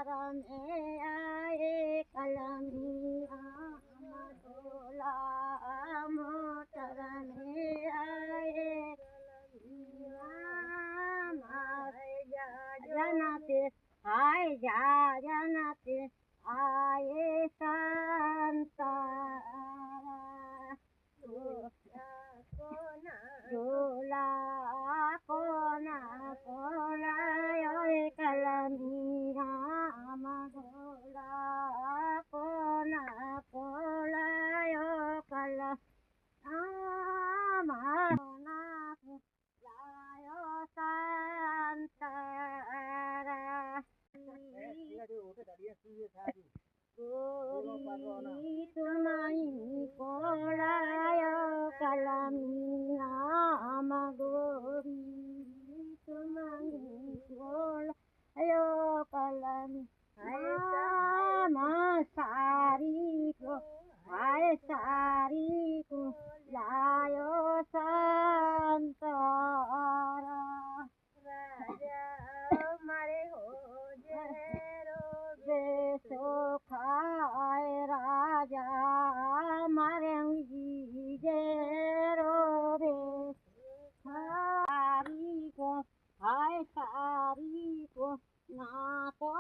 में आए कलमिया मधोला मोटर में आए जनते हाय जा जनते आए संतारा झोला कोना कोना कलमिया मधोला कोना कोला कल आमाना लायो संतारा तुम्हारी कोलायो कलमिया मगोरी तुम्हारी कोलायो कलमी सारी को हाय सारी को लायो संतारा राजा मारे हो सो खाए राजा मारे रो रे सारी को हाय सारी को ना तो